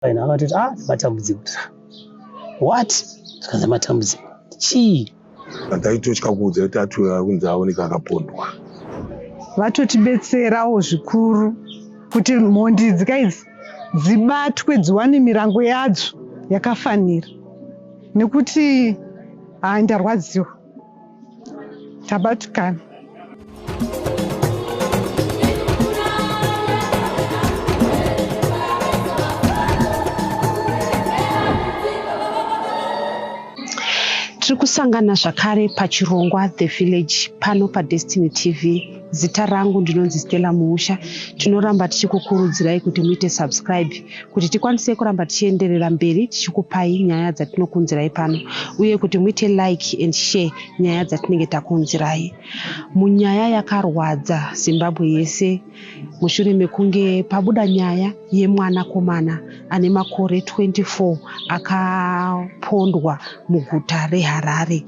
Paina akati matambudziko. What? Zikaza matambudziko. Chii? Ndaitotya kuudza kuti Atuweo kunzi aoneka akapondwa. Vatotibetserawo zvikuru kuti mhondi idzi dzibatwe dziwane mirango yadzo yakafanira. Nekuti ndarwadziwa. Tabatukana. Tiri kusangana zvakare pachirongwa The Village pano paDestiny TV. Zita rangu ndinonzi Stella Muusha. Tinoramba tichikukurudzirai kuti muite subscribe kuti tikwanise kuramba tichienderera mberi tichikupai nyaya dzatinokunzirai pano, uye kuti muite like and share nyaya dzatinenge takunzirai. Munyaya yakarwadza Zimbabwe yese mushure mekunge pabuda nyaya yemwana komana ane makore 24 akapondwa muguta reHarare.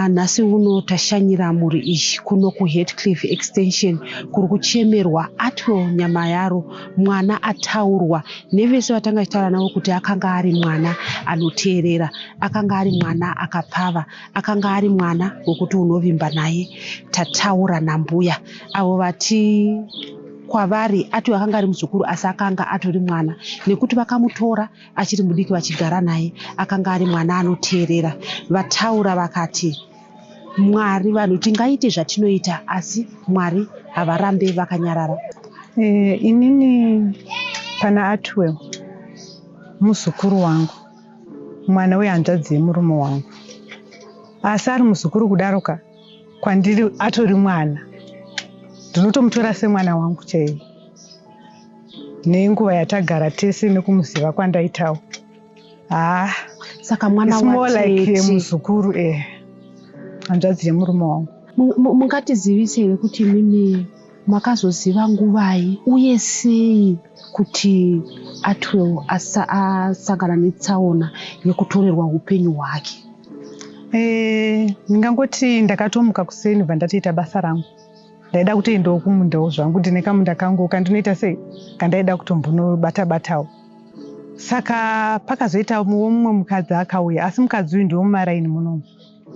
Nhasi uno tashanyira muri ishi kuno kuHeathcliff Extension kuri kuchemerwa Atuweo nyama yaro, mwana ataurwa nevese vatanga chitaura navo kuti akanga ari mwana anoteerera, akanga ari mwana akapfava, akanga ari mwana wekuti unovimba naye. Tataura nambuya avo vati kwavari Atuweo akanga ari muzukuru asi akanga atori mwana, nekuti vakamutora achiri mudiki vachigara naye, akanga ari mwana anoteerera. Vataura vakati Mwari, vanhu tingaite zvatinoita asi Mwari havarambe vakanyarara. Inini pana Atuweo muzukuru wangu, mwana wehanzvadzi yemurume wangu, asi ari muzukuru kudaroka kwandiri atori mwana, ndinotomutora semwana wangu chaiye. Nenguva yatagara tese nekumuziva kwandaitawo. Saka mwana like muzukuru hanzvadzi yemurume wangu. Mungatizivisei kuti mimi makazoziva nguvai uye sei kuti Atuweo asangana netsaona yekutorerwa upenyu hwake? Ndingangoti ndakatomuka kuseni bva ndatoita basa rangu. Ndaida kutoendawo kumundawo zvangu, ndine kamunda kangu kandinoita sei kandaida kutombonobata-batawo. Saka pakazoita mumwe mukadzi akauya, asi mukadzi uyu ndiwo mumaraini munomu,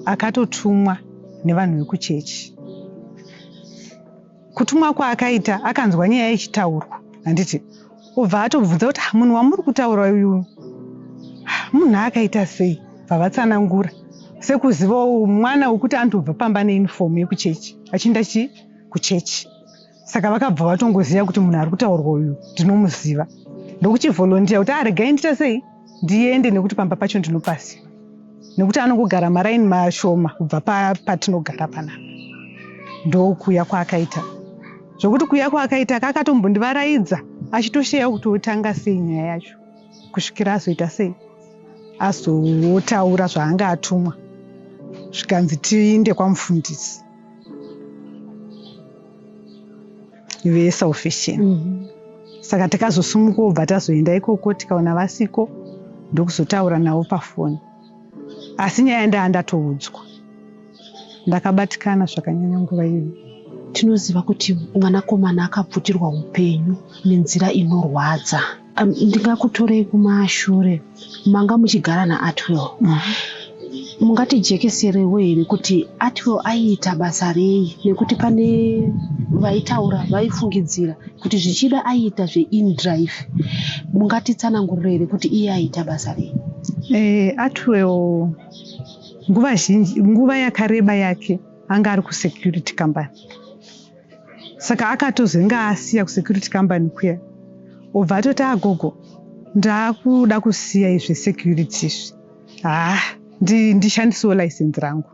akatotumwa nevanhu vekuchechi. Kutumwa kwaakaita akanzwa nyaya ichitaurwa, handiti obva atobvunza kuti munhu wamuri kutaura uyu munhu akaita sei, bvavatsanangura sekuzivawo mwana wekuti andobva pamba neunifomu yekuchechi achienda kuchechi. Saka vakabva vatongoziva kuti munhu ari kutaurwa uyu ndinomuziva, ndokuchivholondiya kuti regai ndiita sei ndiende, nekuti pamba pacho ndinopasiva, nekuti anongogara maraini mashoma kubva patinogara panapa. Ndokuya kwaakaita zvokuti kuya kwaakaita kakatombondivaraidza achitosheya kuti otanga sei nyaya yacho kusvikira azoita sei azotaura zvaanga atumwa zvikanzi tiinde kwamufundisi vesalvation. Saka takazosumuka ubva tazoenda ikoko, tikaona vasiko ndokuzotaura navo pafoni, asi nyaya ndaandatoudzwa. Ndakabatikana zvakanyanya nguva iyo. Tinoziva kuti mwanakomana akabvutirwa upenyu nenzira inorwadza. Ndingakutorei kumashure, manga muchigara naAtuweo. Mungatijekeserewo here kuti Atuweo aiita basa rei, nekuti pane vaitaura vaifungidzira kuti zvichida aiita zveInDrive. Mungatitsanangurire here kuti iye aiita basa rei? Atuweo nguva zhinji, nguva yakareba yake anga ari kusecurity company. Saka akatozenge asiya kusecurity company kuya, obva atoti agogo ndakuda kusiya izvi security izvi, ndishandisewo license rangu.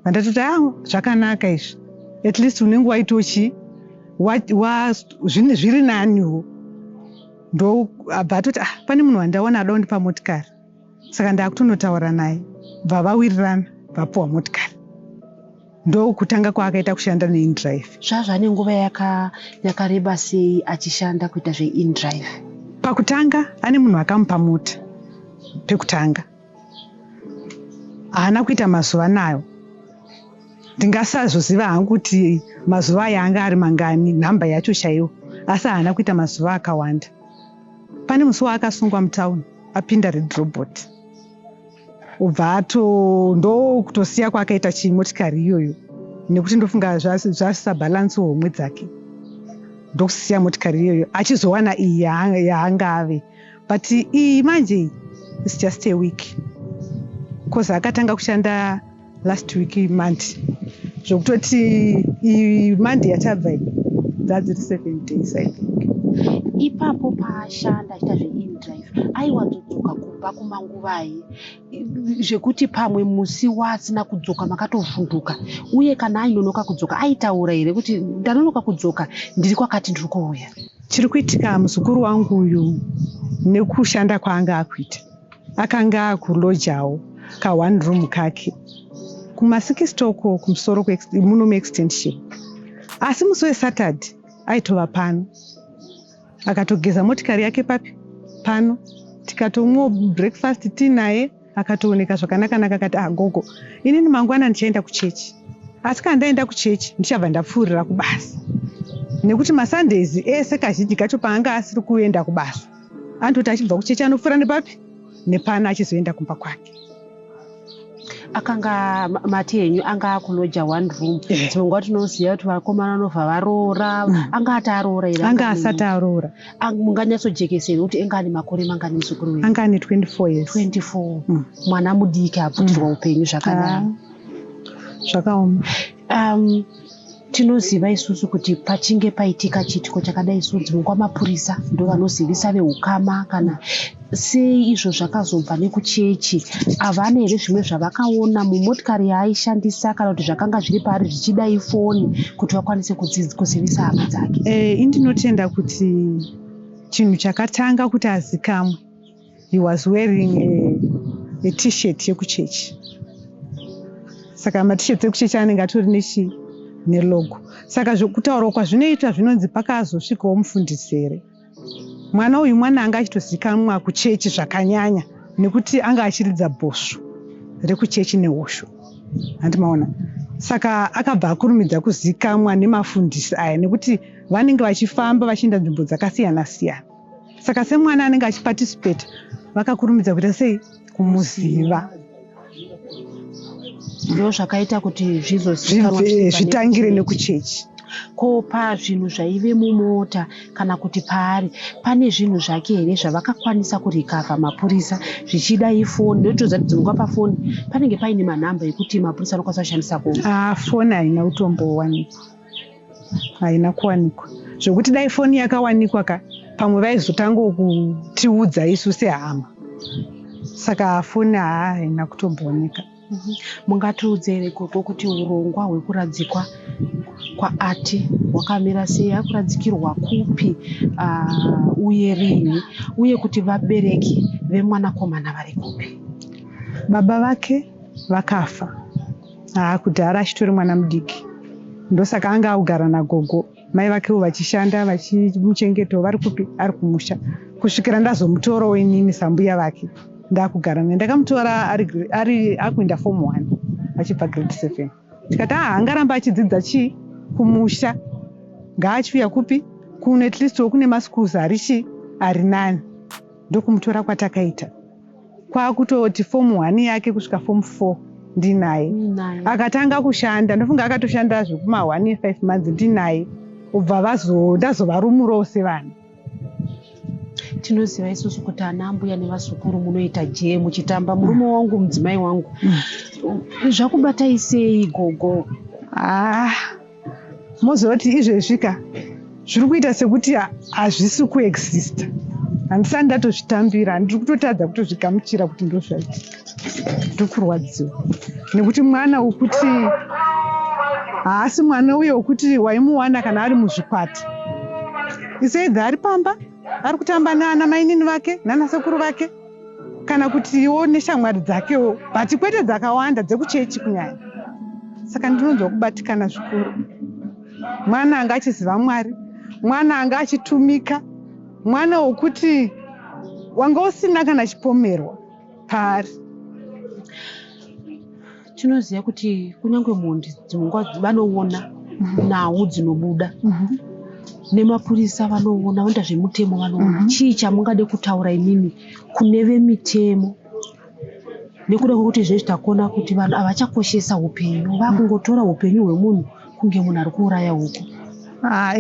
Vandatoti zvakanaka izvi, at least unenge waitochi zviri naniwo. Ndobva atoti pane munhu wandaona ada kundipa motikari, saka ndakutonotaura naye, bva vawirirana vapuwa motikari. Ndokutanga kwaakaita kushanda neInDrive. Zvazvane nguva yakareba sei achishanda kuita zveInDrive? Pakutanga ane munhu akamupa mota pekutanga, haana kuita mazuva nayo. Ndingasazoziva hangu kuti mazuva aya anga ari mangani, nhamba yacho chaiwo, asi haana kuita mazuva akawanda. pane musi waakasungwa mutauni apinda red robot, ubva ndo kutosiya kwaakaita chimotikari iyoyo, nekuti ndofunga zvasabhalansi homwe dzake, ndokusiya motikari iyoyo achizowana iyi yaanga ave. But iyi manje is just a week, because akatanga kushanda last week Monday, zvokutoti iyi Monday yachabva iyi dzadziri 7 days I think. Ipapo paashanda achiita zveInDrive aiwanzodzoka kumba kumanguvai, zvekuti pamwe musi wasina kudzoka makatovhunduka, uye kana ainonoka kudzoka aitaura here kuti ndanonoka kudzoka ndiri kwakati ndiri kuuya? Chiri kuitika muzukuru wangu uyu nekushanda kwaanga akuita, akanga akulojawo ka1 room kake kuma6 kumusoro muno muextension, asi musi weSaturday aitova pano akatogeza motikari yake pano, tikatomwa breakfast tinaye, akatooneka zvakanaka-naka, akati gogo inini mangwana ndichaenda kuchechi, asi kana ndaenda kuchechi ndichabva ndapfuurira kubasa, nekuti maSundays ese kazhinji kacho paanga asiri kuenda kubasa andoti achibva kuchechi anopfuura nepano achizoenda kumba kwake. Akanga mati henyu anga akuloja 1 room, dzimwe tinoziva kuti vakomana vanobva varoora, anga ati aroora here? Anga asati aroora. Munganyatsojekeseri kuti enga ane makore mangani muzukuru wenyu? Anga ane 24 years. 24. Mwana mudiki abvutirwa upenyu zvakadai. Zvakaoma. Tinoziva isusu kuti pachinge paitika chiitiko chakadai so dzimwe kwamapurisa ndo vanozivisa veukama, kana sei izvo zvakazobva nekuchechi, havana here zvimwe zvavakaona mumotikari yaaishandisa kana kuti zvakanga zviri paari zvichidai foni kuti vakwanise kuzivisa hama dzake? Indinotenda kuti chinhu chakatanga kuti azikamwe, he was wearing a t-shirt yekuchechi, saka matisheti ekuchechi anenge atori nelogo. Saka kutaurwa kwazvinoita zvinonzi pakazosvikawo mufundisi here. Mwana uyu mwana anga achitozikamwa kuchechi zvakanyanya, nekuti anga achiridza bhosvo rekuchechi nehosho, handimaona. Saka akabva akurumidza kuzikamwa nemafundisi aya, nekuti vanenge vachifamba vachienda nzvimbo dzakasiyana-siyana. Saka semwana anenge achipatisipeta, vakakurumidza kuita sei? Kumuziva. Ndo zvakaita kuti zvitangire nekuchechi. Ko pazvinhu zvaive mumota kana kuti paari pane zvinhu zvake here zvavakakwanisa kurikavha mapurisa zvichida ifoni? Ndotoza kuti dzimwe pafoni panenge paine manhamba ekuti mapurisa anokwanisa kushandisa kuona. Foni haina kutombowanikwa, haina kuwanikwa, zvokuti dai foni yakawanikwa pamwe vaizotanga kutiudza isu sehama. Saka foni haina kutombooneka. Mungatiudze here gogo kuti urongwa hwekuradzikwa kwaAti hwakamira sei, akuradzikirwa kupi uye rini, uye kuti vabereki vemwanakomana vari kupi? Baba vake vakafa kudhara achitori mwana mudiki, ndosaka anga akugara nagogo. Mai vakewo vachishanda vachimuchengetawo. Vari kupi? Ari kumusha, kusvikira ndazomutorawo inini sambuya vake ndakugara naye. Ndakamutora akuenda form 1 achibva grade 7. Tikati haangaramba achidzidza kumusha, ngaachiuya kupi kuno, at least kune maschools ari nani. Ndokumutora kwatakaita, kwakutoti form 1 yake kusvika form 4 ndinaye. Akatanga kushanda, ndofunga akatoshanda zvekuma 1.5 months ndinaye, ubva ndazovarumurawo sevana. Tinoziva isusu kuti ana mbuya nevazukuru munoita je muchitamba, murume wangu mudzimai wangu. Zvakubatai sei gogo? Mozoti izvezvika zviri kuita sekuti hazvisi kuexista. Handisati ndatozvitambira, ndiri kutotadza kutozvigamuchira kuti ndozvaitika. Ndiri kurwadziwa nekuti mwana ukuti haasi mwana uye ukuti waimuwana kana ari muzvikwata. Isedza ari pamba, ari kutamba naana mainini vake nana sekuru vake, kana kutiwo neshamwari dzakewo, bati kwete dzakawanda dzekuchechi kunyanya. Saka ndinonzwa kubatikana zvikuru. Mwana anga achiziva Mwari, mwana anga achitumika, mwana wokuti wanga usina kana chipomerwa paari. Tinoziva kuti kunyange mhondi dzimwe vanoona nhau dzinobuda. nemapurisa vanoona vanoita zvemutemo vanoona chii chamungade kutaura imimi kune vemitemo nekuda kwekuti zvezvi takuona kuti vanhu havachakoshesa upenyu vakungotora upenyu hwemunhu kunge munhu ari kuuraya huku.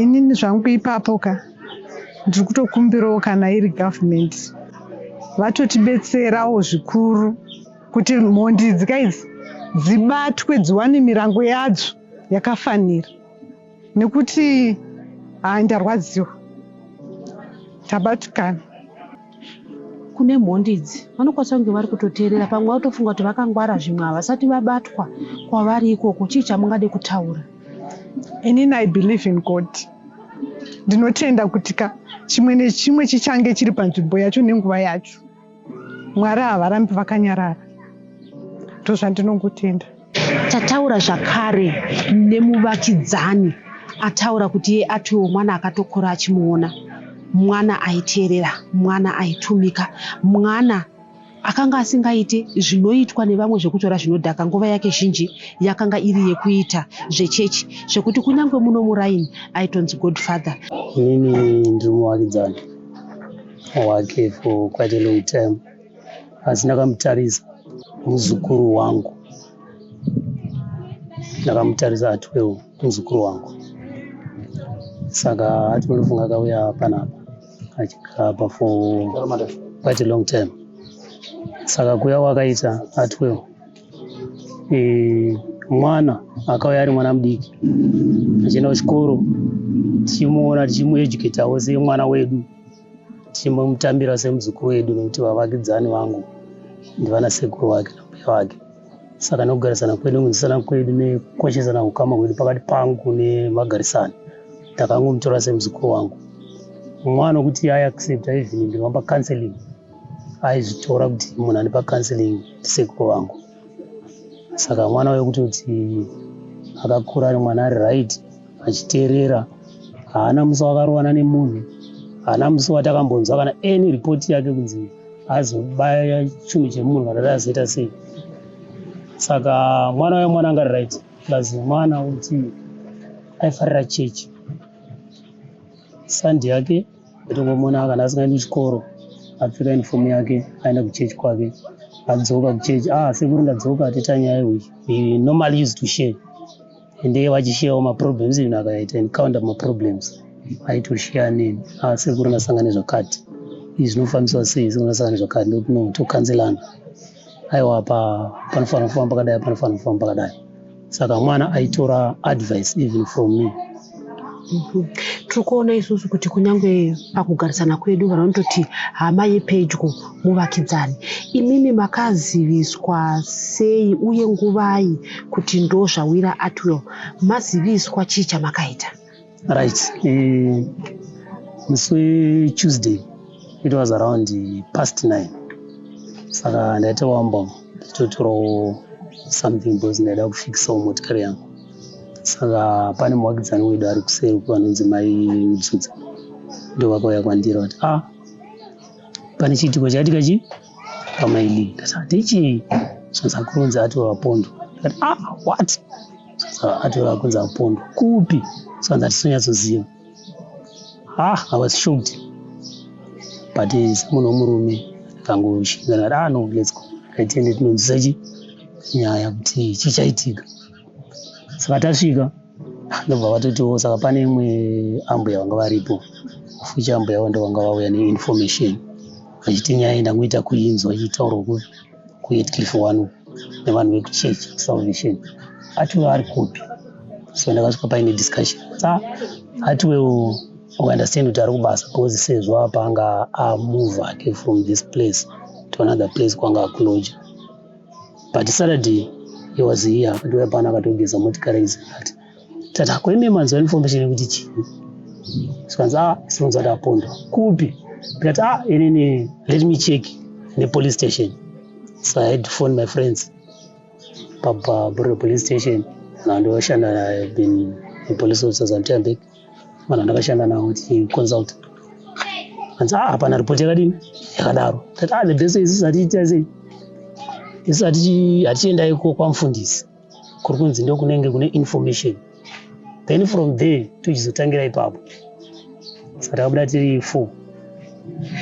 Inini zvangu ipapo ndiri kutokumbirawo kana iri gavhimende vatotibetserawo zvikuru kuti mhondi dzikaidzi dzibatwe dziwane mirango yadzo yakafanira, nekuti ndarwadziwa tabatukana. Kune mhondi idzi vanokwanisa kunge vari kutoteerera, pamwe vatofunga kuti vakangwara zvimwe havasati vabatwa kwavari ikoko. Chii chamungade kutaura? Inini I believe in God. Ndinotenda kuti chimwe nechimwe chichange chiri panzvimbo yacho nenguva yacho. Mwari havarambi vakanyarara. Ndozvandinongotenda. Tataura zvakare nemuvakidzani ataura kuti iye atiwo mwana akatokura achimuona, mwana aiteerera, mwana aitumika, mwana akanga asingaite zvinoitwa nevamwe zvekutora zvinodhaka. Nguva yake zhinji yakanga iri yekuita zvechechi, zvekuti kunyange muno muraini aitonzi Godfather. Inini ndiri muvakidzani wake for quite a long time, asi ndakamutarisa muzukuru wangu, ndakamutarisa atiwewo muzukuru wangu. Saka atinofunga akauya panapa achigara for quite a long time. Saka kuya wakaita atiwewo mwana akauya ari mwana mudiki achienda kuchikoro, tichimuona tichimueducatawo semwana wedu, tichimutambira semuzukuru wedu, nekuti vavakidzani vangu ndivana sekuru wake nambuya wake. Saka nokugarisana kwedu, kunzwisana kwedu nekoshesana ukama kwedu pakati pangu nemagarisani, ndakangomutora semuzukuru wangu. Mwana wekuti aiaccept even ndingamba counseling, aizvitora kuti munhu anipa counseling ndisekuru wangu. Saka mwana wekutoti akakura ari mwana ari right, achiteerera, haana musi wakarowana nemunhu, haana musi watakambonzwa kana any report yake kunzi azobaya chunhu chemunhu kana azoita sei. Saka mwana wemwana anga right, plus mwana wekuti aifarira chechi. Sandi yake ndongomona kana asingaendi kuchikoro, apfeka uniform yake aenda kuchechi kwake, adzoka kuchechi. Sekuru ndadzoka, tita nyaya we normally used to share, ende vachisharewo maproblems, even akaita encounter maproblems aitoshare neni. Sekuru ndasangana nezvakati, izvi zvinofambiswa sei? Sekuru ndasangana nezvakati, ndokuti tokanzelana, aiwa panofanira kufamba pakadai, panofanira kufamba pakadai. Saka mwana aitora advice even from me. Tiri kuona isusu kuti kunyange pakugarisana kwedu vanototi hama yepedyo muvakidzani. Imimi makaziviswa sei uye nguvai kuti ndo zvawira Atiwell? Maziviswa chii chamakaita? Right. Musi weTuesday, it was around 9:30. Saka ndaita wamba nditotorawo something because ndaida kufikisawo motikari yangu. Saka pane muvakidzani wedu ari kuseri vanonzi mai Mudzudza, ndo vakauya kwandira kuti pane chiitiko chaitika pamaili. Ndati ndichi zvanzi kuronza Atiwell Apondo. Ndati what? Saka Atiwell akunzi Apondo kupi? Saka ndati sonyazoziva. I was shocked, but semunhu womurume ndikangoshinga ndati no, let's go, ngaitende tinonzwisa nyaya kuti chichaitika. Saka tasvika ndobva vatotiwo, saka pane imwe ambuya vanga varipo, fuchi ambuya wanda vanga vauya neinformation vachiti nyaya ndangoita kuinzwa ichitaurwa kuHeathcliff 1 nevanhu vekuchechi Salvation. Atiwell ari kupi? So ndakasvika paine discussion. Atiwell uunderstand kuti ari kubasa because sezvo apa anga amove ake from this place to another place kwanga akuloja. But Saturday he was here, akatiuya pano akatogeza motikari idzi. Tati akweme manzwa information yekuti chini? Sikanzi sinonzwa kuti Apondo kupi? Ndikati inini let me check in the police station. So I had to phone my friends Papa police station, na ndoshanda been in police officers at Tembe, mana ndakashanda nawo kuti consult. Anza hapana report yakadini yakadaro. Tati the best is atiita sei? Atienda iko kwa mfundisi kuri kunzi ndo kunenge kune information, then from there tichizotangira ipapo saka takabuda tiri 4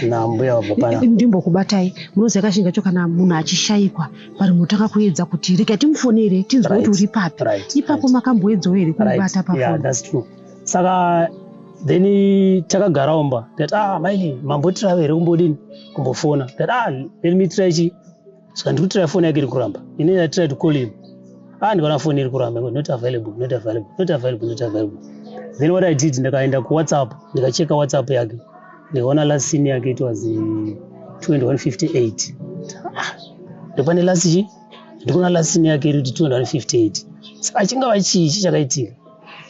nambuya wabva pana. Ndimbokubatai, munoziva kazhinji kana munhu achishayikwa pari mutanga kuedza kuti rega timufonere tinzwe kuti uri papi. Ipapo makamboedzawo here kumubata pafoni? Yeah, that's true. Saka then takagarawo mba ndati maini mambotirawo here kumbofona ndati let me try chi. Saka ndikutira foni yake iri kuramba. I tried to call him. Ndikaona foni iri kuramba, not available. Then what I did, ndikaenda kuWhatsApp, ndikacheka WhatsApp yake. Ndikaona last scene yake it was 2158. Ndipane last chi? Ndikuona last scene yake iri 258. Saka chingava chii chakaitika.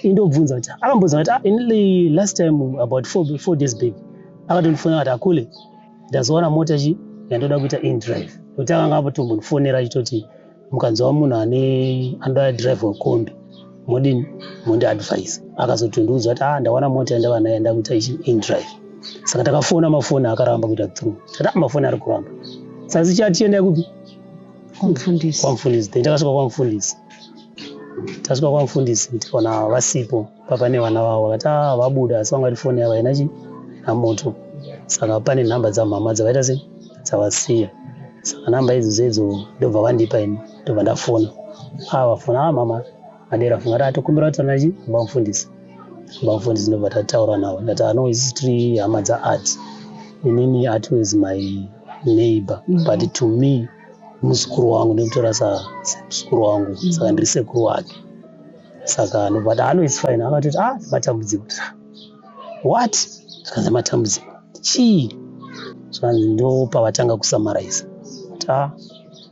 Indobvunza kuti akambozva kuti in the last time about 4 days baby. Akatondifonera kuti akule. Ndazowana mota chi yandoda kuita in drive. Kuti akanga apotombonifonera achitoti mukanzwa munhu anoda drive wekombi modini mundi advice. Akazotondiudza kuti ndawana mota yandava nayo yanda kuita in drive. Saka takafona mafoni akaramba kuita through. Tata mafoni ari kuramba. Saka tichatienda kupi? Kwamufundisi. Ndakasvika kwamufundisi. Tasvika kwamufundisi tikaona vasipo papa nevana vavo vakati vabuda asi vangati foni yavo haina chi namoto. Saka pane nhamba dzamama dzavaita sei dzavasiya. Saka nhamba idzodzo ndobva vandipa ini ndobva ndafona. Vafona mama madera funga atokumbira kuti ana chi vamufundisi. Vamufundisi ndobva tataura navo ndati no isi tiri hama dzaart. Inini art was my neighbor but to me musikuru wangu ndinotora sekuru wangu saka ndiri sekuru wake. Saka ndobva it's fine. Akati matambudziko. What? Saka matambudziko chii? Saka ndo pavatanga kusamaraiza.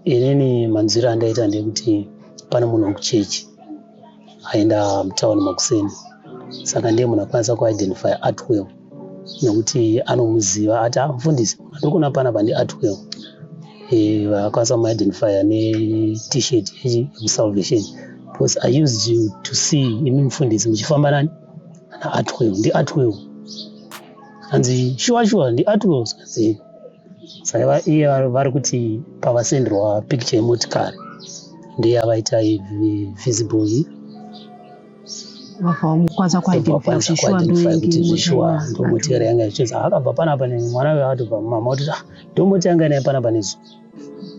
Inini manzwiro andaita ndekuti pane munhu wekuchechi aenda mutauni makuseni. Saka ndiye munhu akwanisa kuidentify Artwell nekuti anomuziva ati mufundisi ndokuna pana pandi Artwell. Vakwanisa kumuidentifya ne-t-shirt yesalvation because I used to see imi mufundisi muchifamba nani na Artwell. Ndi Artwell hanzi shuwa ndi Artwell. Saka iye vari kuti pavasenderwa picture yemotikari ndiye avaita visible vakwanisa kuti zvishwa ndomotikari yanga ichiza akabva panapa nemwana weatobva mama kuti ndomoti yanga naye panapa nezu.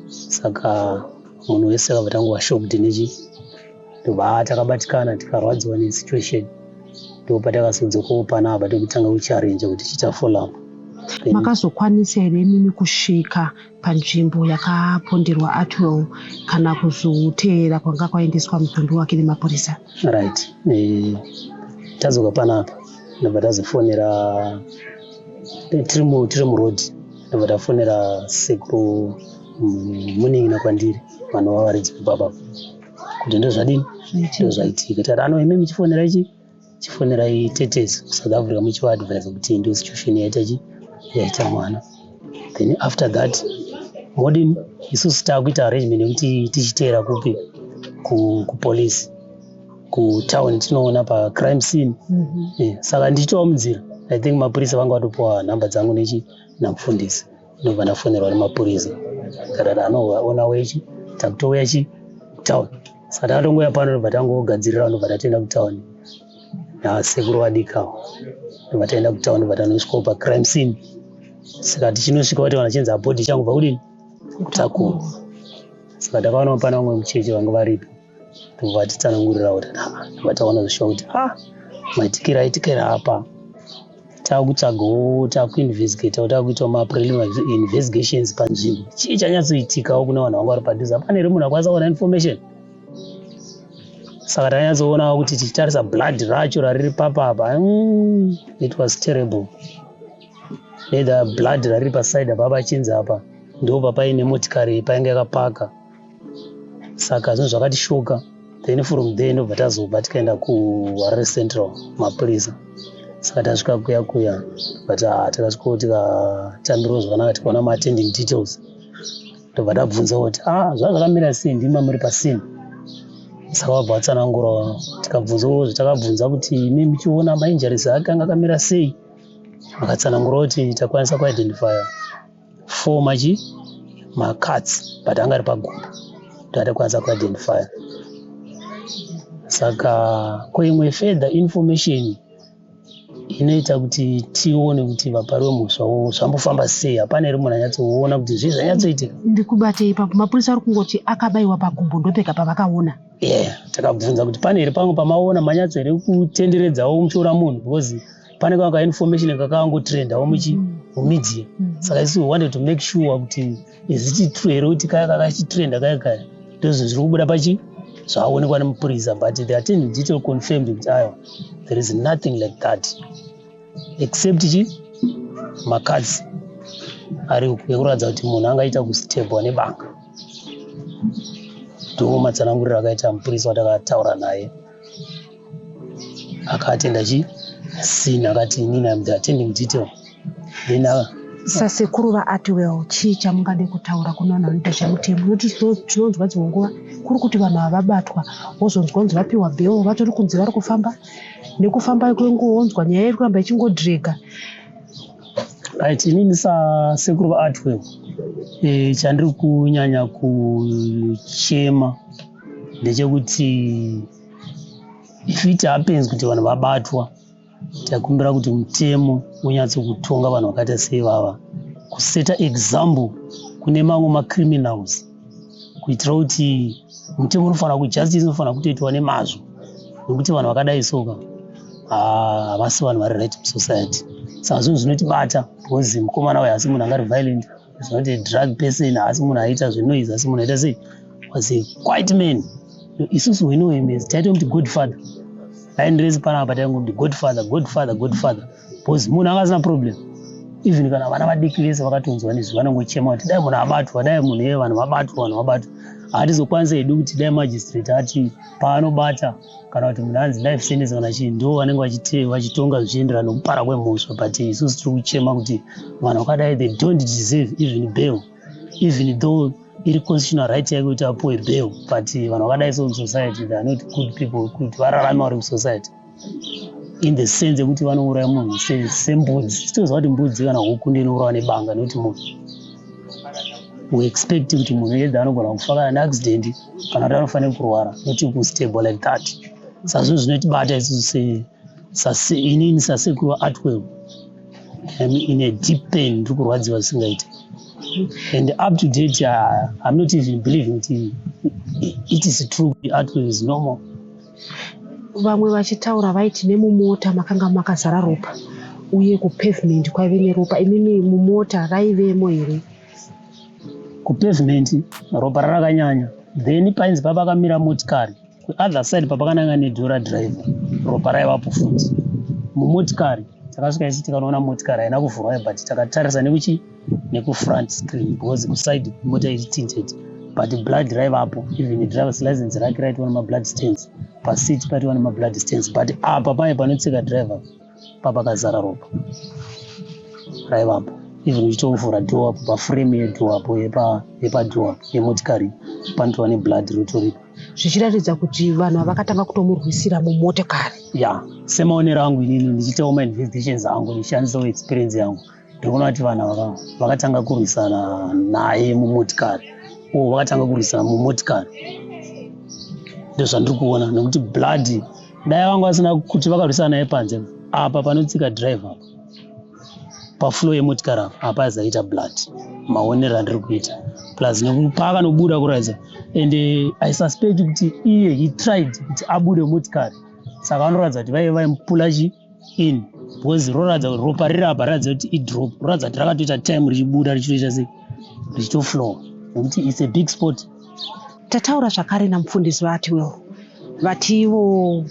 Saka munhu wese akabva tanguva shocked nechi ndobva takabatikana tikarwadziwa nesituation ndopatakazodzokawo panapa tokutanga kuchiarenja kuti chiita follow up. Makazokwanisa here mimi kusvika panzvimbo yakaponderwa Artwell kana kuzoteera kwanga kwaendeswa mutundu wake nemapurisa? Right. Tadzoka panapa ndobva tazofonera tiri muroad ndobva tafonera sekuru munini kwandiri vanhu vavaridzi baba kuti ndozvadini ndozvaitika. Tati imi muchifonera chifonerai tetes South Africa muchivaadvise kuti ndo situation yaita mwana. Then after that modern isusu takuita arrangement yekuti tichiteera kupi kupolisi kutown tinoona pacrime scene. Saka ndichitowa munzira I think mapurisa vanga vatopiwa nhamba dzangu nechi namufundisi ndobva ndafonerwa nemapurisa katati anoona wechi takutouya chi kutown. Saka takatongoya pano ndobva tangogadzirira ndobva tatoenda kutown nasekuru wadikawo ndobva taenda kutown ndobva tanosvikawo pacrime scene. Saka tichinosvika kuti vana chenza bhodhi changubva kudini kutakura. Saka takaona pana vamwe mucheche vanga varipo ndobva titsanangurira kuti ndobva taona zvishuwa kuti maitikira aitikira apa takutsvagawo takuinvestigata takuitawo mapreliminary investigations panzvimbo chii chanyatsoitikawo kuna vanhu vanga vari padhuze. Hapana here munhu akwanisa kuona information. Saka tanyatsoona kuti tichitarisa blood racho rariri papapa it was terrible. Either blood rariri paside apa pachinzi apa ndopa paine motikari painge yakapaka. Saka zvinhu zvakatishoka. Then from there ndobva tazobva tikaenda kuHarare Central mapurisa. Saka tasvika kuya but takasvikawo tikatambirawo zvakanaka tikaona ma-attending details ndobva tabvunza kuti zvakamira sei ndima muri pasini. Saka vabva vatsanangura tikabvunzawo zvatakabvunza kuti imi muchiona mainjuries ake anga akamira sei. Vakatsanangura kuti takwanisa kuidentifya 4 macuts but anga ari pagumbo ndatakwanisa kuidentifya. Saka koimwe further information inoita kuti tione kuti vapari vemuswa zvambofamba sei. Hapana ere munhu anyatsoona kuti zvii zvanyatsoitika. Ndikubate ipapo mapurisa ari kungoti akabayiwa pagumbo ndopega pavakaona. Takabvunza kuti pane ere pamwe pamaona manyatso ere kutenderedzawo muchiona munhu because pane kanga information kakangotrendao mumedia. Saka isi we wanted to make sure kuti is it true ere kuti kaya kakachitrenda kaya ndozvo zviri kubuda pachi zvaonekwa nemupurisa, but the attending detail confirmed kuti aiwa there is nothing like that except makadzi ari ekuratidza kuti munhu angaita kustebwa nebanga. Ndo matsananguriro akaita mupurisa watakataura naye akatenda scene akati inini am the attending detail. Then sasekuru vaArtwell chii chamungade kutaura kuna vanhu vanoita zvemutemo? Noti tinonzwa dzimwe nguva kuri kuti vanhu havabatwa wozonzwa kunzi vapiwa bheo vatori kunzi vari kufamba nekufamba kwenguonzwa nyaya iri kuramba ichingodhirega. Right, inini sasekuru vaArtwell chandiri kunyanya kuchema ndechekuti if it happens kuti vanhu vabatwa, takumbira kuti mutemo unyatso kutonga vanhu vakaita sevava, kuseta example kune mamwe macriminals, kuitira kuti mutemo unofanira kuti justice inofanira kutoitwa nemazvo, nekuti vanhu vakadai soka havasi vanhu vari right musociety. Saka zvinhu zvinotibata because mukomana uyu asi munhu angari violent, zvinoti drug person asi munhu aita zvenoise, asi munhu aita sei was a quiet man. Isusu we know him as taito kuti godfather. Aenderesi panapa taingoti godfather because munhu akasina problem. Even kana vana vadiki vese vakatonzwa nezvi vanongochema kuti dai munhu abatwa, dai munhu vanhu vabatwa. Hatizokwanisa hedu kuti dai magistrate ati paanobata kana kuti munhu anzi life sentence kana chii ndo vanenge vachitonga zvichienderana nokupara kwemhosva, but isusu tiri kuchema kuti vanhu vakadai they don't deserve even bail, even though iri constitutional right yake kuti apuwe bail, but vanhu vakadai so musociety they are not good people kuti vararame vari musociety in the sense yekuti vanouraya munhu sembudzi. Titoziva kuti mbudzi kana huku ndiyo inourawa nebanga, nekuti munhu we expect kuti munhu edha anogona kufa kana neaccident kana kuti anofanira kurwara, not kustable like that. Saka zvinhu zvinotibata isusu inini sasekuru vaArtwell in a deep pain, ndiri kurwadziwa zvisingaiti. And up to date, I'm not even believing it is true. Artwell is normal. Vamwe vachitaura vaiti nemumota makanga makazara ropa uye kupavement kwaive neropa. Imimi mumota raivemo here? Kupavement ropa rakanyanya, then painzi papakamira motikari, kuother side papakananga nedhora driver ropa raivapo futi. Mumotikari takasvika isi tikanoona motikari haina kuvhurwa, but takatarisa nekufront screen because kuside mota iri tinted, but blood raivapo. Even driver's license rake raitwa nemablood stains, pasiti paitwa nemablood stains, but apa paya panotsika driver papakazara ropa raivapo. Even uchitovhura door apo paframe yedoor apo yepadoor yemotikari panoitwa neblood rotoripo, zvichiratidza kuti vanhu havakatanga kutomurwisira mumotikari. Semaonero angu inini ndichitawo mainvestigations angu ndichishandisawo experience yangu, ndikuona kuti vanhu vakatanga kurwisana naye mumotikari, vakatanga kurwisana mumotikari. Ndozvandiri kuona, nekuti blood dai vanga vasina kuti vakarwisana naye panze apa panotsika driver pafloor yemotikari apa azaita blood. Maonero andiri kuita plus pakanobuda kuratidza, and I suspect kuti iye he tried kuti abude motikari, saka vanoratidza kuti vaive vaimupula in because roratidza kuti ropa riri apa ratidza kuti idrop, roratidza kuti rakatoita time richibuda richitoita sei richitoflow, nekuti it's a big spot. Tataura zvakare namufundisi waArtwell vativo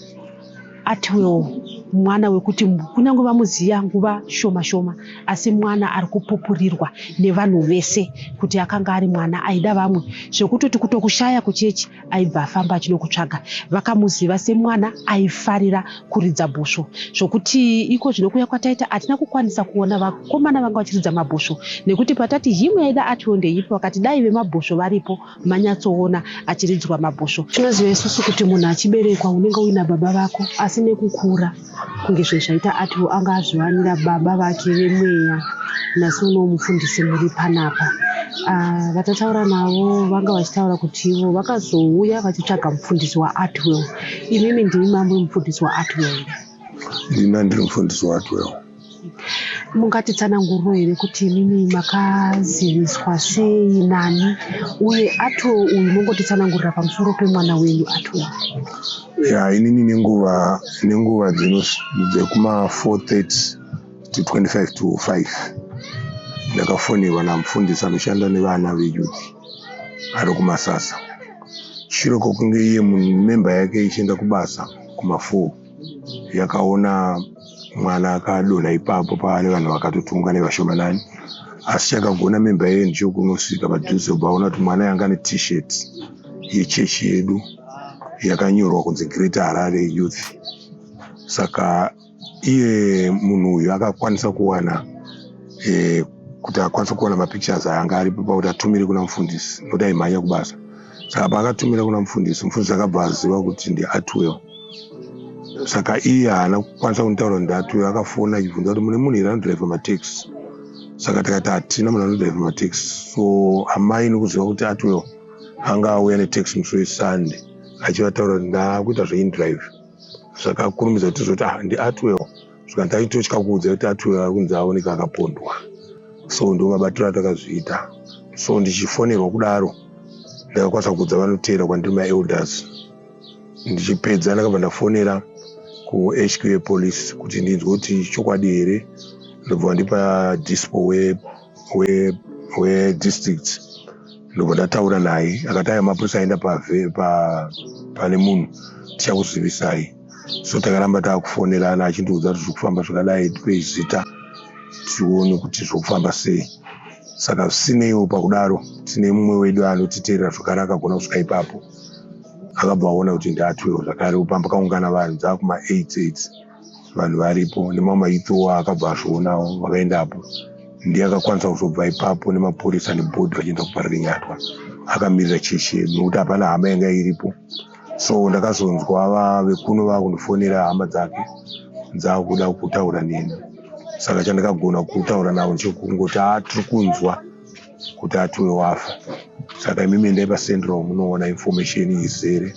Artwell mwana wekuti kunyange vamuziya nguva shoma shoma, asi mwana ari kupupurirwa nevanhu vese kuti akanga ari mwana aida vamwe, zvekutoti kutokushaya kuchechi aibva afamba achinokutsvaga. Vakamuziva semwana aifarira kuridza bhosvo, zvokuti iko zvinokuya kwataita hatina kukwanisa kuona vakomana vanga vachiridza mabhosvo, nekuti patati himwe yaida Artwell ndeipo, vakati dai vemabhosvo varipo manyatsoona achiridzwa mabhosvo. Tinoziva isusu kuti munhu achiberekwa unenge uina baba vako, asi nekukura kunge zvezvaita Artwell anga azviwanira baba vake vemweya. Nasi uno mufundisi muri panapa. Vatataura navo vanga vachitaura kuti ivo vakazouya vachitsvaga mufundisi waArtwell. Imimi ndimi mambo mufundisi waArtwell. ndiri mufundisi waTwewo. Mungatitsananguriro here kuti imimi makaziviswa sei nani uye Atwewo uyu mongotitsanangurira pamusoro pemwana wenyu Atwewo? Inini nenguva dzekuma 4:30 to 25 to 5 ndakafonirwa namufundisi anoshanda nevana veyouth ari kuMasasa. Shure kwokunge iye memba yake ichienda kubasa kuma4 yakaona mwana akadonha ipapo pane vanhu vakatotumwa nevashomanani, asi chakagona memba yeye ndichokunosvika padhuze ubaona kuti mwana yanga net-shirt yechechi yedu yakanyorwa kunzi Great Harare Youth. Saka iye munhu uyu akakwanisa kuwana kuti akwanisa kuwana mapictures anga aripo pakuti atumire kuna mufundisi nokuti aimhanya kubasa. Saka paakatumira kuna mufundisi akabva aziva kuti ndiAtwewo. Saka iye haana kukwanisa kunditaura kuti ndiAtwewo, akafona achibvunza kuti mune munhu here anodhiraivha mataxi. Saka tikati hatina munhu anodhiraivha mataxi. So amai nokuziva kuti Atwewo anga auya netaxi musi weSunday achivataura kuti ndaakuita zveindrive. Saka akurumidza kuti tizoti ndiAtwewo. Saka ndaitotya kuudza kuti Atwewo ari kunzi aoneka akapondwa. So ndo mabatiro atakazviita. So ndichifonerwa kudaro ndakakwanisa kuudza vanoteera kwandiri maelders. Ndichipedza ndakabva ndafonera kuHQ Police kuti ndinzwe kuti chokwadi here. Ndobva ndipa dispo we-district. Ndobva ndataura naye akati aya mapurisa aenda pane munhu tichakuzivisai. So takaramba taakufonerana achindiudza kuti zvokufamba zvakadai, tipe zita tione kuti zvokufamba sei. Saka zvisineiwo pakudaro tine mumwe wedu anotiteerera zvakare akagona kusvika ipapo. Akabva aona kuti ndiAtwewo zvakare upamba pakaungana vanhu dzakuma8 vanhu varipo nemamwe maithowa akabva azvionawo vakaendapo. Ndiye akakwanisa kuzobva ipapo nemapurisa nebhodhi vachienda kuparire nyatwa akamirira chechi yedu nokuti hapana hama yanga iripo. So ndakazonzwa vekuno vakundifonera hama dzake dzakuda kutaura neni. Saka chandakagona kutaura navo ndechekungoti tiri kunzwa kuti Atwewo wafa. Saka imimi ndaipa Central munoona information izere.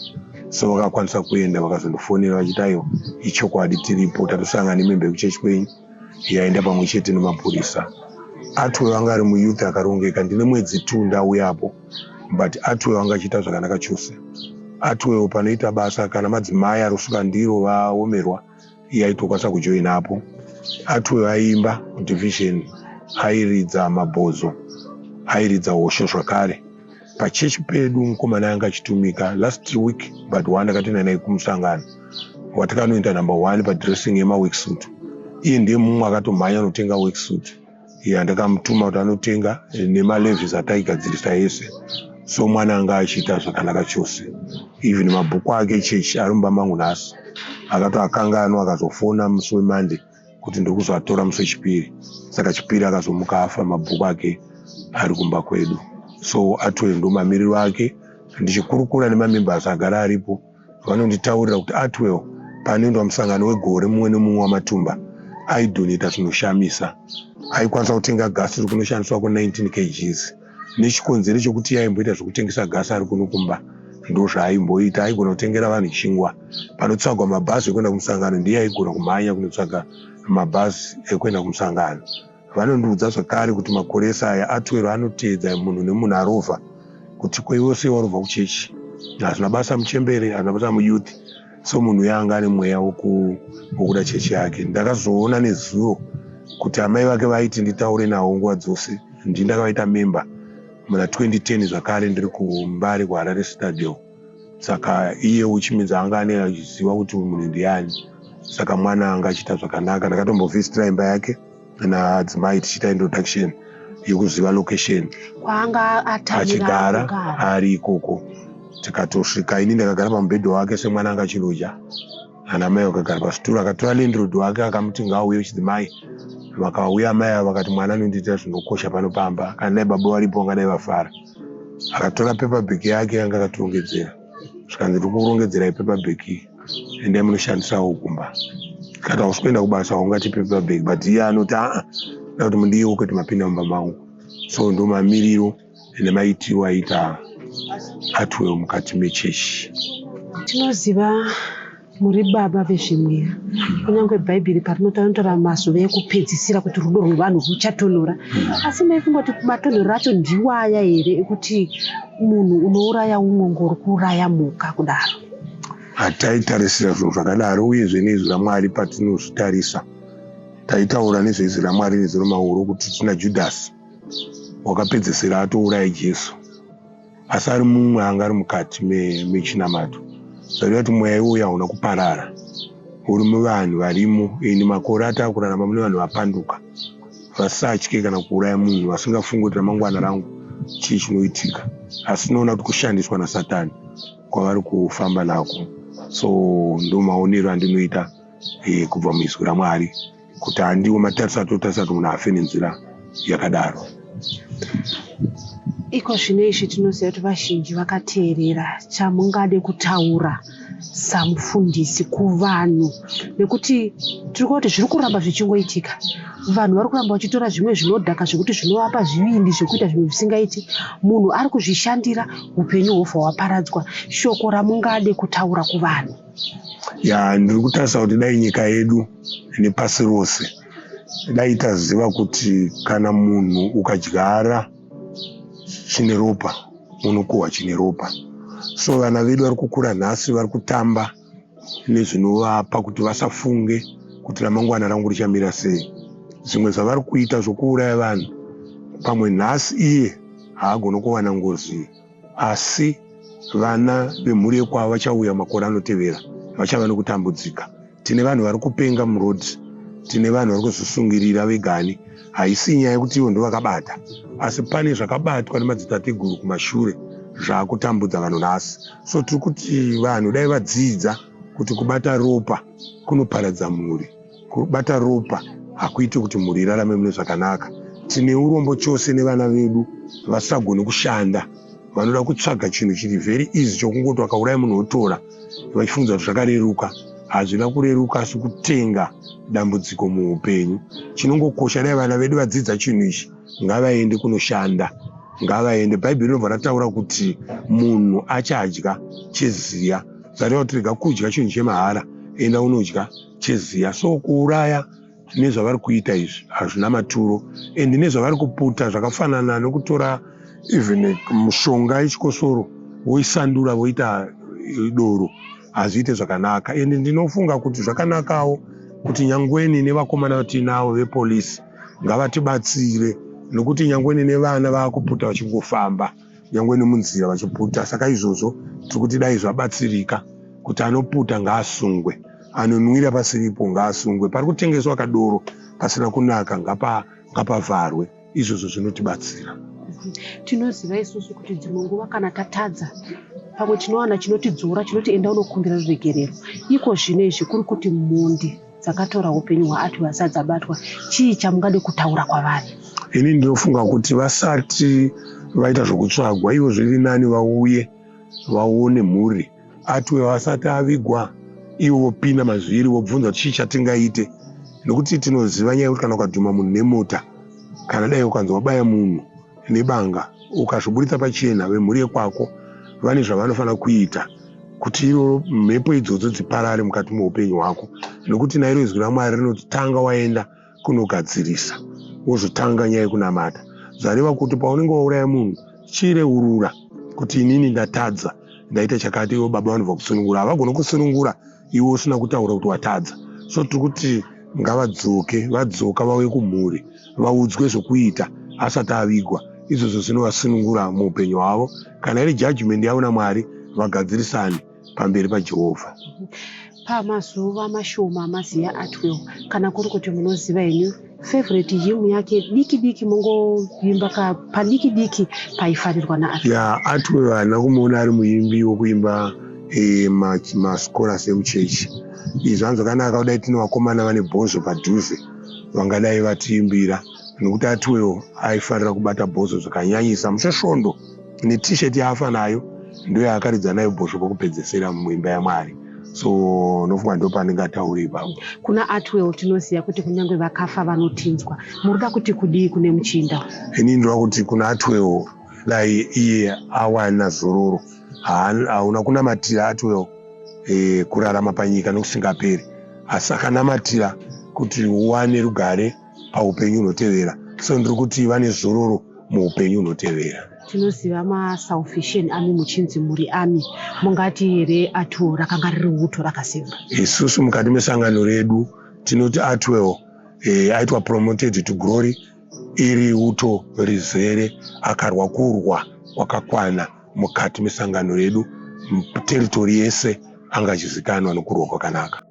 So vakakwanisa kuenda vakazondifonera vachiti aiwa ichokwadi tiripo tatosangana nememba yekuchechi kwenyu yaenda pamwe chete nemapurisa. Atwewo anga ari muyouth akarongeka. Ndine mwedzi 2 ndauyapo, but Atwewo anga achiita zvakanaka chose. Atwewo panoita basa kana madzimai ari kusuka ndiro vaomerwa iye aitokwanisa kujoinapo. Atwewo aiimba division, airidza mabhozo, airidza hosho zvakare. Pachechi pedu mukomana anga achitumika last week but ndakatoenda naye kumusangano watakanoenda number 1 padressing yemaworksuit. Iye ndiye mumwe akatomhanya anotenga worksuit. Ndakamutuma kuti anotenga nemalevis ataigadzirisa ese. So mwana anga achiita zvakanaka chose. Even mabhuku ake chechi arumba mangu nhasi. Akatoakanganwa akazofona musi weMonday kuti ndikuzoatora musi wechipiri. Saka chipiri akazomuka afa, mabhuku ake ari kumba kwedu. So Atwewo ndo mamiriro ake. Ndichikurukura nemamembers agara aripo vanonditaurira kuti Atwewo panoendwa musangano wegore mumwe nemumwe wamatumba aidoneta zvinoshamisa. Aikwanisa kutenga gasi riri kunoshandiswa ku19 kgs. Nechikonzero chokuti aimboita zvokutengesa gasi ari kuno kumba ndo zvaaimboita. Aigona kutengera vanhu chingwa. Panotsvagwa mabhazi ekuenda kumusangano ndiye aigona kumhanya kunotsvaga mabhazi ekuenda kumusangano. Vanondiudza zvakare kuti makoresa aya Atwewo anoteedza munhu nemunhu arovha kuti kweiwo sei warovha kuchechi hazvina basa muchembere, hazvina basa muyouth. So munhu yanga ane mweya wokuda chechi yake. Ndakazoona nezuro kuti amai vake vaiti nditaure nawo nguva dzose. Ndakavaita memba muna 2010 zvakare ndiri kuMbare kuHarare Stadium. Saka iye uchimidza anga achiziva kuti munhu ndiani. Saka mwana anga achiita zvakanaka. Ndakatombovhizitira imba yake nadzimai tichiita introduction yekuziva location kwaanga achigara ari ikoko. Tikatosvika ini ndakagara pamubhedha wake semwana anga achidya. Anamai vakagara pasituro. Akatora landlord wake akamuti ngaauye wechidzimai. Vakauya amai ava vakati mwana anondiitira zvinokosha pano pamba, kana dai baba varipo vangadai vafara. Akatora paperback yake yanga akatirongedzera. Zvikanzi ndiri kurongedzera paperback endai munoshandisawo kumba. Kana usikuenda kubasa ungati paperback, but iye anoti nda kuti mundiiwo kuti mapinda mumba mangu. So ndo mamiriro nemaitiro aita Atwewo mukati mechechi. Tinoziva muri baba vezvimwira kunyange bhaibheri parinotaura mazuva ekupedzisira kuti rudo rwevanhu ruchatonhora, asi maifunga kuti matonhoro acho ndiwo aya here ekuti munhu unouraya umwe ngori kuuraya mhuka kudaro? Hataitarisira zvinhu zvakadaro, uyezve nezwi raMwari patinozvitarisa taitaura nezvezwi raMwari nezuro mahuro kuti tina Judhasi wakapedzisira atouraya Jesu, asi ari mumwe anga ari mukati mechinamato. Zvareva kuti mweya iwoyo hauna kuparara, uri muvanhu varimo. Ini makore ataakurarama mune vanhu vapanduka, vasatye kana kuuraya munhu, vasingafungi kuti ramangwana rangu chii chinoitika, asi tinoona kuti kushandiswa naSatani kwavari kufamba nako. So ndo maonero andinoita kubva muizwi raMwari kuti handiwo matarisa atotarisa kuti munhu afe nenzira yakadaro. Iko zvino izvi tinoziva kuti vazhinji vakateerera chamungade kutaura samufundisi kuvanhu, nekuti tiri kuti zviri kuramba zvichingoitika. Vanhu vari kuramba vachitora zvimwe zvinodhaka zvekuti zvinovapa zvivindi zvekuita zvimwe zvisingaiti. Munhu ari kuzvishandira, upenyu hwobva hwaparadzwa. Shoko ramungade kutaura kuvanhu. Ndiri kutarisa kuti dai nyika yedu nepasi rose dai taziva kuti kana munhu ukadyara chine ropa unokohwa chine ropa. So vana vedu vari kukura nhasi vari kutamba nezvinovapa kuti vasafunge kuti ramangwana rangu richamira sei. Zvimwe zvavari kuita zvokuuraya vanhu, pamwe nhasi iye haagona kuwana ngozi, asi vana vemhuri yekwavo vachauya makore anotevera vachava nekutambudzika. Tine vanhu vari kupenga murodhi, tine vanhu vari kuzvisungirira vegani. Haisi nyaya yekuti ivo ndo vakabata, asi pane zvakabatwa nemadzitateguru kumashure zvakutambudza vanhu nhasi. So tiri kuti vanhu dai vadzidza kuti kubata ropa kunoparadza mhuri, kubata ropa hakuiti kuti mhuri irarame mune zvakanaka. Tine urombo chose nevana vedu vasagone kushanda, vanoda kutsvaga chinhu chiri very easy chokungoti wakauraya munhu wotora, vachifunza kuti zvakareruka. Hazvina kureruka, asi kutenga dambudziko muupenyu. Chinongokosha dai vana vedu vadzidza chinhu ichi, ngavaende kunoshanda, ngavaende. Bhaibheri rinobva rataura kuti munhu achadya cheziya. Zareva kuti rega kudya chinhu chemahara, enda unodya cheziya. So kuuraya nezvavari kuita izvi hazvina maturo, endi nezvavari kuputa zvakafanana nokutora even mushonga yechikosoro voisandura voita doro, hazviite zvakanaka. Endi ndinofunga kuti zvakanakawo kuti nyangweni nevakomana vatinavo vepolisi ngavatibatsire, nokuti nyangweni nevana vakuputa vachingofamba, nyangweni munzira vachiputa. Saka izvozvo tiri kuti dai zvabatsirika kuti anoputa ngaasungwe, anonwira pasiripo ngaasungwe, pari kutengeswa kadoro pasina kunaka ngapavharwe. Izvozvo zvinotibatsira. Tinoziva isusu kuti dzimwe nguva kana tatadza, pamwe tinowana chinotidzora chinoti enda unokumbira ruregerero. Iko zvino izvi kuri kuti mhondi dzakatora upenyu hwaAtwewo hasati dzabatwa, chii chamungade kutaura kwavari? Ini ndinofunga kuti vasati vaita zvokutsvagwa, ivo zviri nani vauye vaone mhuri. Atwewo asati avigwa, ivo vopinda mazviri vobvunza chii chatingaite, nokuti tinoziva nyaya yekuti kana ukadhuma munhu nemota, kana dai ukanzi wabaya munhu nebanga ukazviburitsa pachena, vemhuri yekwako vane zvavanofanira kuita kuti iro mhepo idzodzo dziparare mukati meupenyu hwako. Nokuti nairo izwi raMwari rinoti tanga waenda kunogadzirisa, wozotanga nyaya yekunamata. Zvareva kuti paunenge wauraya munhu chireurura kuti inini ndatadza, ndaita chakati, ivo baba vanobva kusunungura. Havagona kusunungura iwe usina kutaura kuti watadza. So tiri kuti ngavadzoke, vadzoka vauye kumhuri, vaudzwe zvokuita asati avigwa. Izvozvo zvinovasunungura muupenyu hwavo. Kana iri judgment yavo naMwari, vagadzirisane pamberi paJehovha. Pamazuva mashoma maziya Atwewo, kana kuri kuti munoziva henyu favorite hymn yake diki diki, mongoimba padiki diki paifarirwa naAtwewo? Atwewo haana kumuona ari muimbi wokuimba mascoras emuchechi. Izvi hanzi zvakanaka kudai tine vakomana vane bhozo padhuze vangadai vatiimbira, nokuti Atwewo aifarira kubata bhozo zvakanyanyisa. Musesvondo netisheti yaafa nayo ndiyo yaakaridza nayo bhozo pokupedzesera muimba yaMwari. So nofunga ndo pandingataure ipapo. Kuna Atwewo tinoziva kuti kunyange vakafa vanotinzwa. Murida kuti kudii kune muchinda? Ini ndinoda kuti kuna Atwewo dai iye awana zororo, hauna kunamatira Atwewo kurarama panyika nokusingaperi, asi akanamatira kuti uwane rugare paupenyu hunotevera. So ndiri kuti vane zororo muupenyu hunotevera. Tinoziva maSalvation Army muchinzi muri army, mungati here A12 rakanga riri uto rakasimba? Isusu mukati mesangano redu tinoti A12 aitwa promoted to glory, iri uto rizere, akarwa kurwa kwakakwana mukati mesangano redu, territory yese angachizikanwa nokurwa kwakanaka.